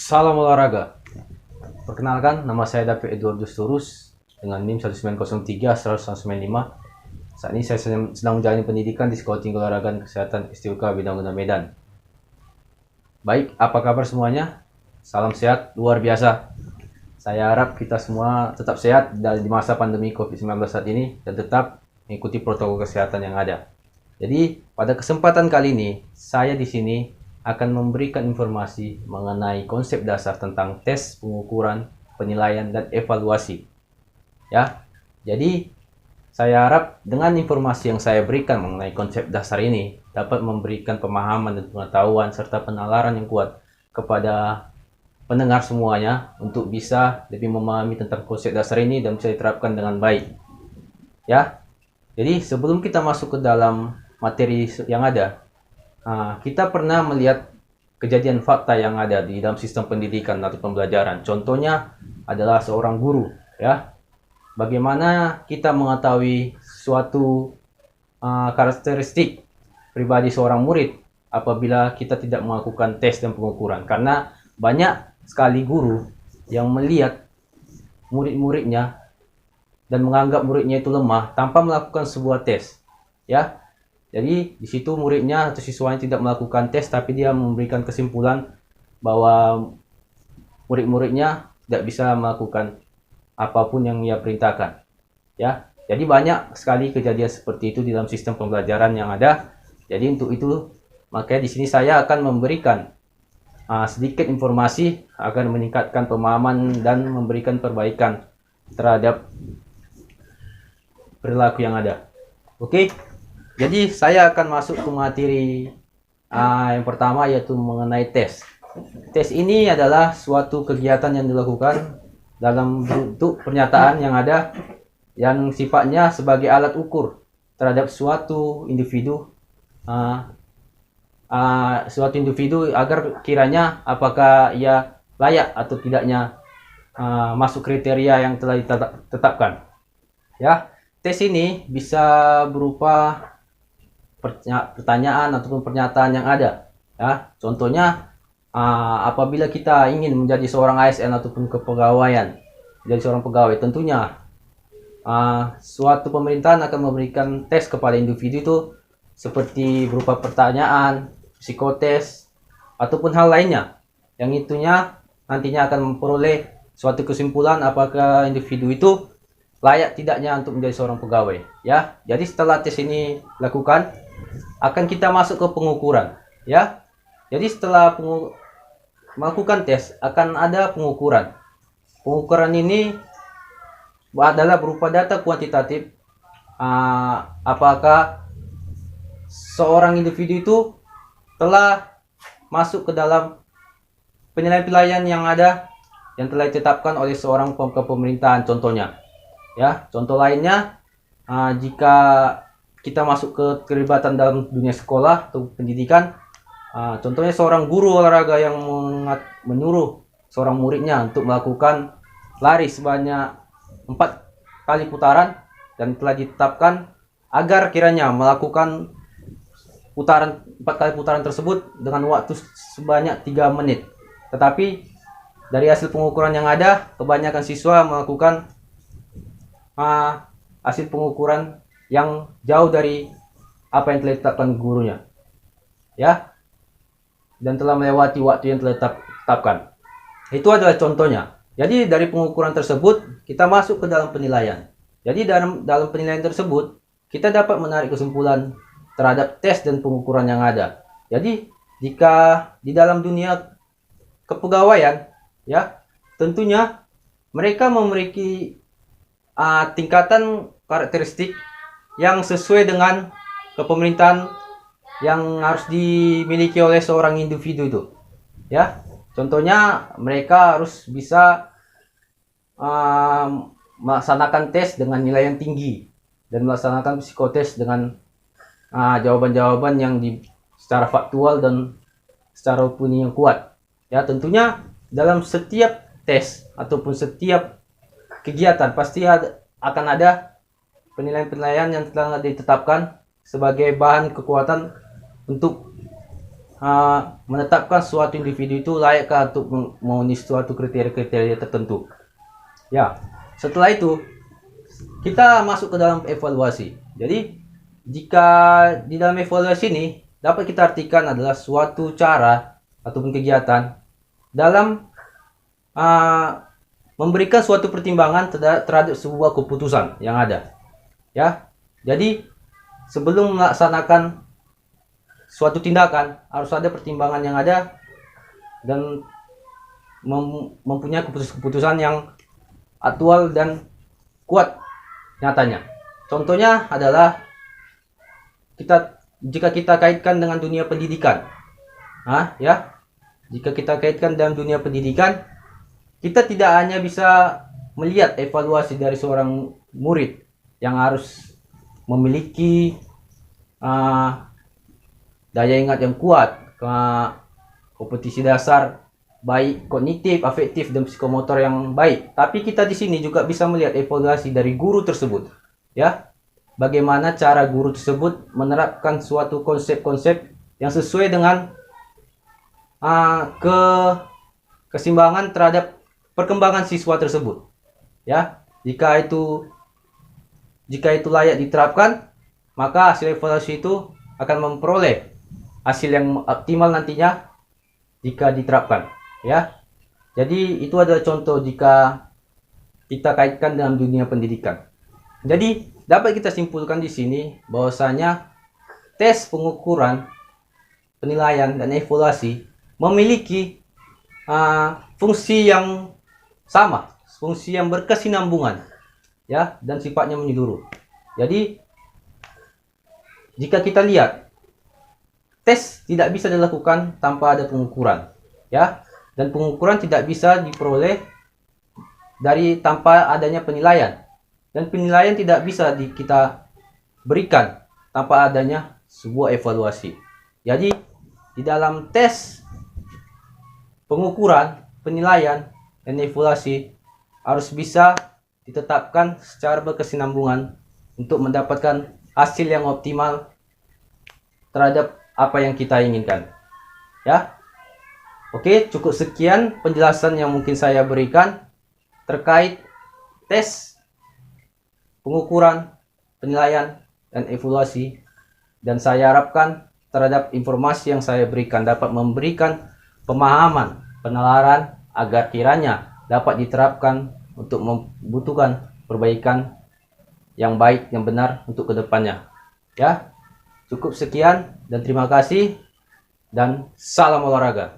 Salam olahraga. Perkenalkan, nama saya David Edwardus Turus dengan NIM 1903-195. Saat ini saya sedang menjalani pendidikan di Sekolah Tinggi Olahraga dan Kesehatan STUK Bidang Guna Medan. Baik, apa kabar semuanya? Salam sehat luar biasa. Saya harap kita semua tetap sehat di masa pandemi COVID-19 saat ini dan tetap mengikuti protokol kesehatan yang ada. Jadi, pada kesempatan kali ini, saya di sini akan memberikan informasi mengenai konsep dasar tentang tes, pengukuran, penilaian, dan evaluasi. Ya, jadi saya harap dengan informasi yang saya berikan mengenai konsep dasar ini dapat memberikan pemahaman dan pengetahuan serta penalaran yang kuat kepada pendengar semuanya untuk bisa lebih memahami tentang konsep dasar ini dan bisa diterapkan dengan baik. Ya, jadi sebelum kita masuk ke dalam materi yang ada, kita pernah melihat kejadian fakta yang ada di dalam sistem pendidikan atau pembelajaran. Contohnya adalah seorang guru, ya. Bagaimana kita mengetahui suatu karakteristik pribadi seorang murid apabila kita tidak melakukan tes dan pengukuran? Karena banyak sekali guru yang melihat murid-muridnya dan menganggap muridnya itu lemah tanpa melakukan sebuah tes, ya. Jadi di situ muridnya atau siswanya tidak melakukan tes, tapi dia memberikan kesimpulan bahwa murid-muridnya tidak bisa melakukan apapun yang ia perintahkan. Ya, jadi banyak sekali kejadian seperti itu di dalam sistem pembelajaran yang ada. Jadi untuk itu, makanya di sini saya akan memberikan sedikit informasi agar meningkatkan pemahaman dan memberikan perbaikan terhadap perilaku yang ada. Oke. Jadi saya akan masuk ke materi yang pertama, yaitu mengenai tes. Tes ini adalah suatu kegiatan yang dilakukan dalam bentuk pernyataan yang ada yang sifatnya sebagai alat ukur terhadap suatu individu agar kiranya apakah ia layak atau tidaknya masuk kriteria yang telah ditetapkan. Ya, tes ini bisa berupa pertanyaan ataupun pernyataan yang ada, ya. Contohnya apabila kita ingin menjadi seorang ASN ataupun kepegawaian, menjadi seorang pegawai, tentunya suatu pemerintahan akan memberikan tes kepada individu itu seperti berupa pertanyaan, psikotes, ataupun hal lainnya yang itunya nantinya akan memperoleh suatu kesimpulan apakah individu itu layak tidaknya untuk menjadi seorang pegawai, ya. Jadi setelah tes ini lakukan, akan kita masuk ke pengukuran, ya. Jadi setelah melakukan tes akan ada pengukuran. Pengukuran ini adalah berupa data kuantitatif, apakah seorang individu itu telah masuk ke dalam penilaian-penilaian yang ada yang telah ditetapkan oleh seorang pemerintahan, contohnya. Ya, contoh lainnya, jika kita masuk ke keterlibatan dalam dunia sekolah atau pendidikan, contohnya seorang guru olahraga yang menyuruh seorang muridnya untuk melakukan lari sebanyak 4 kali putaran dan telah ditetapkan agar kiranya melakukan 4 kali putaran tersebut dengan waktu sebanyak 3 menit. Tetapi dari hasil pengukuran yang ada, kebanyakan siswa melakukan hasil pengukuran yang jauh dari apa yang telah ditetapkan gurunya, ya, dan telah melewati waktu yang telah ditetapkan. Itu adalah contohnya. Jadi dari pengukuran tersebut kita masuk ke dalam penilaian. Jadi dalam penilaian tersebut kita dapat menarik kesimpulan terhadap tes dan pengukuran yang ada. Jadi jika di dalam dunia kepegawaian, ya, tentunya mereka memiliki tingkatan karakteristik yang sesuai dengan kepemerintahan yang harus dimiliki oleh seorang individu itu, ya. Contohnya mereka harus bisa melaksanakan tes dengan nilai yang tinggi dan melaksanakan psikotes dengan jawaban-jawaban yang secara faktual dan secara opini yang kuat, ya. Tentunya dalam setiap tes ataupun setiap kegiatan pasti akan ada penilaian-penilaian yang telah ditetapkan sebagai bahan kekuatan untuk menetapkan suatu individu itu layakkah untuk memenuhi suatu kriteria-kriteria tertentu. Ya, setelah itu kita masuk ke dalam evaluasi. Jadi jika di dalam evaluasi ini dapat kita artikan adalah suatu cara ataupun kegiatan dalam memberikan suatu pertimbangan terhadap sebuah keputusan yang ada. Ya, jadi sebelum melaksanakan suatu tindakan harus ada pertimbangan yang ada dan mempunyai keputusan yang aktual dan kuat nyatanya. Contohnya adalah jika kita kaitkan dengan dunia pendidikan. Jika kita kaitkan dalam dunia pendidikan, kita tidak hanya bisa melihat evaluasi dari seorang murid yang harus memiliki daya ingat yang kuat, kompetisi dasar baik kognitif, afektif dan psikomotor yang baik. Tapi kita di sini juga bisa melihat evaluasi dari guru tersebut, ya. Bagaimana cara guru tersebut menerapkan suatu konsep-konsep yang sesuai dengan keseimbangan terhadap perkembangan siswa tersebut. Ya, jika itu layak diterapkan, maka hasil evaluasi itu akan memperoleh hasil yang optimal nantinya jika diterapkan, ya. Jadi itu adalah contoh jika kita kaitkan dalam dunia pendidikan. Jadi dapat kita simpulkan di sini bahwasanya tes pengukuran, penilaian dan evaluasi memiliki fungsi yang sama, fungsi yang berkesinambungan, ya, dan sifatnya menyeluruh. Jadi jika kita lihat, tes tidak bisa dilakukan tanpa ada pengukuran, ya, dan pengukuran tidak bisa diperoleh tanpa adanya penilaian, dan penilaian tidak bisa kita berikan tanpa adanya sebuah evaluasi. Jadi di dalam tes pengukuran, penilaian dan evaluasi harus bisa ditetapkan secara berkesinambungan untuk mendapatkan hasil yang optimal terhadap apa yang kita inginkan, ya. Oke, cukup sekian penjelasan yang mungkin saya berikan terkait tes pengukuran, penilaian dan evaluasi, dan saya harapkan terhadap informasi yang saya berikan dapat memberikan pemahaman, penalaran agar kiranya dapat diterapkan untuk membutuhkan perbaikan yang baik, yang benar untuk kedepannya, ya. Cukup sekian dan terima kasih dan salam olahraga.